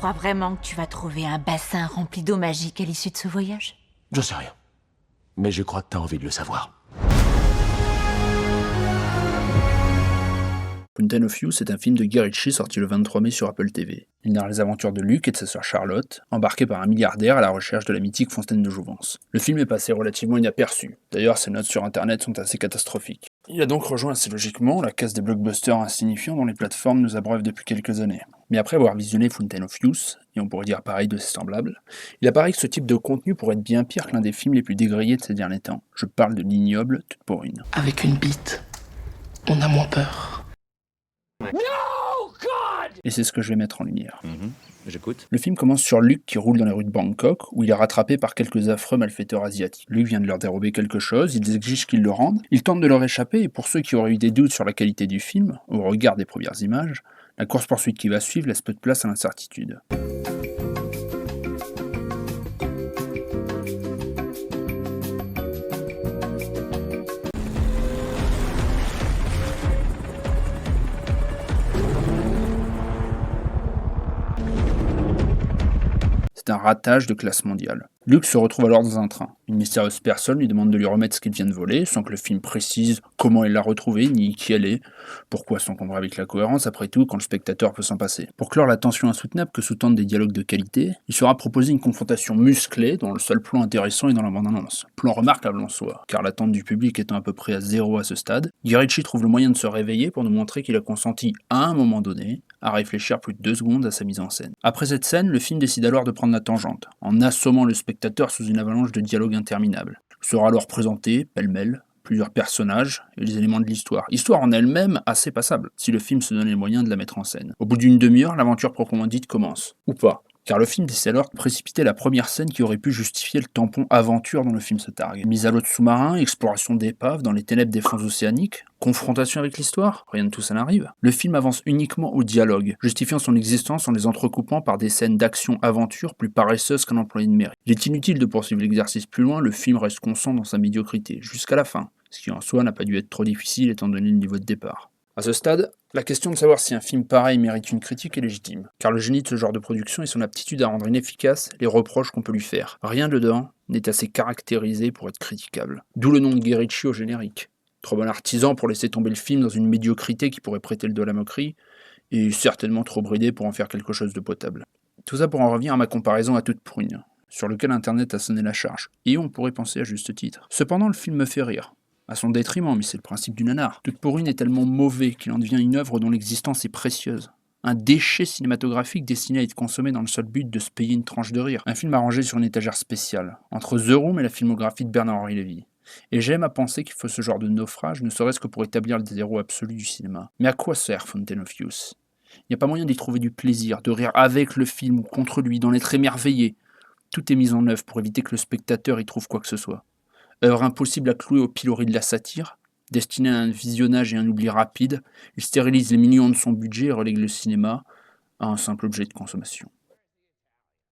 crois vraiment que tu vas trouver un bassin rempli d'eau magique à l'issue de ce voyage? Je sais rien. Mais je crois que t'as envie de le savoir. Fountain of Youth est un film de Guy Ritchie sorti le 23 mai sur Apple TV. Il narre les aventures de Luke et de sa sœur Charlotte, embarqués par un milliardaire à la recherche de la mythique fontaine de Jouvence. Le film est passé relativement inaperçu. D'ailleurs, ses notes sur internet sont assez catastrophiques. Il a donc rejoint assez logiquement la case des blockbusters insignifiants dont les plateformes nous abreuvent depuis quelques années. Mais après avoir visionné Fountain of Youth, et on pourrait dire pareil de ses semblables, il apparaît que ce type de contenu pourrait être bien pire que l'un des films les plus dégrillés de ces derniers temps. Je parle de l'ignoble Toute Pourrine. Avec une bite, on a moins peur. Et c'est ce que je vais mettre en lumière. J'écoute. Le film commence sur Luke qui roule dans les rues de Bangkok, où il est rattrapé par quelques affreux malfaiteurs asiatiques. Luke vient de leur dérober quelque chose, ils exigent qu'ils le rendent, ils tentent de leur échapper, et pour ceux qui auraient eu des doutes sur la qualité du film, au regard des premières images, la course-poursuite qui va suivre laisse peu de place à l'incertitude. C'est un ratage de classe mondiale. Luke se retrouve alors dans un train. Une mystérieuse personne lui demande de lui remettre ce qu'il vient de voler, sans que le film précise comment elle l'a retrouvé, ni qui elle est. Pourquoi s'encombrer avec la cohérence, après tout, quand le spectateur peut s'en passer? Pour clore la tension insoutenable que sous-tendent des dialogues de qualité, il sera proposé une confrontation musclée, dont le seul plan intéressant est dans la bande-annonce. Plan remarquable en soi, car l'attente du public étant à peu près à zéro à ce stade, Guy Ritchie trouve le moyen de se réveiller pour nous montrer qu'il a consenti, à un moment donné, à réfléchir plus de 2 secondes à sa mise en scène. Après cette scène, le film décide alors de prendre la tangente, en assommant le spectateur sous une avalanche de dialogues interminables. Sera alors présenté, pêle-mêle, plusieurs personnages et les éléments de l'histoire. Histoire en elle-même assez passable, si le film se donne les moyens de la mettre en scène. Au bout d'une demi-heure, l'aventure proprement dite commence. Ou pas. Car le film décide alors de précipiter la première scène qui aurait pu justifier le tampon aventure dont le film se targue. Mise à l'eau de sous-marin, exploration d'épaves dans les ténèbres des fonds océaniques, confrontation avec l'histoire, rien de tout ça n'arrive. Le film avance uniquement au dialogue, justifiant son existence en les entrecoupant par des scènes d'action-aventure plus paresseuses qu'un employé de mairie. Il est inutile de poursuivre l'exercice plus loin, le film reste constant dans sa médiocrité, jusqu'à la fin, ce qui en soi n'a pas dû être trop difficile étant donné le niveau de départ. À ce stade, la question de savoir si un film pareil mérite une critique est légitime, car le génie de ce genre de production est son aptitude à rendre inefficaces les reproches qu'on peut lui faire. Rien dedans n'est assez caractérisé pour être critiquable. D'où le nom de Guy Ritchie au générique. Trop bon artisan pour laisser tomber le film dans une médiocrité qui pourrait prêter le dos à la moquerie, et certainement trop bridé pour en faire quelque chose de potable. Tout ça pour en revenir à ma comparaison à Toute Pourrine, sur lequel internet a sonné la charge, et on pourrait penser à juste titre. Cependant, le film me fait rire. À son détriment, mais c'est le principe du nanar. Toute Pourrine est tellement mauvais qu'il en devient une œuvre dont l'existence est précieuse. Un déchet cinématographique destiné à être consommé dans le seul but de se payer une tranche de rire. Un film arrangé sur une étagère spéciale, entre The Room et la filmographie de Bernard-Henri Lévy. Et j'aime à penser qu'il faut ce genre de naufrage, ne serait-ce que pour établir le zéro absolu du cinéma. Mais à quoi sert Fountain of Youth? Il n'y a pas moyen d'y trouver du plaisir, de rire avec le film ou contre lui, d'en être émerveillé. Tout est mis en œuvre pour éviter que le spectateur y trouve quoi que ce soit. Œuvre impossible à clouer au pilori de la satire, destinée à un visionnage et un oubli rapide, il stérilise les millions de son budget et relègue le cinéma à un simple objet de consommation.